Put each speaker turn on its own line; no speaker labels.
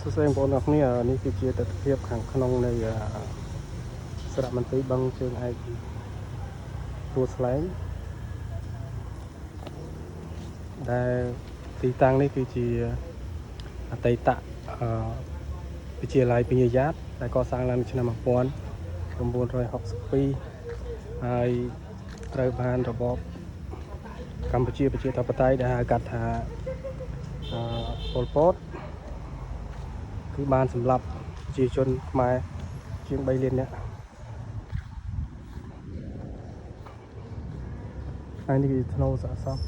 សួស្តីបងប្អូនអរគ្នានេះគឺជាទស្សនវិជ្ជាខាងក្នុងនៃសារមន្ទីរបឹងជើងឯកទួលស្លែងដែលទីតាំងនេះគឺជាអតីតវិទ្យាល័យបញ្ញាយ៉ាតដែលកសាងឡើងឆ្នាំ1962ហើយត្រូវបានរបបកម្ពុជាប្រជាធិបតេយ្យដែលហៅកាត់ថាប៉ុលពតគឺបានសម្លាប់ប្រជាជនខ្មែរជាង3លាននាក់ហើយនេះគឺធ្នូសាកសព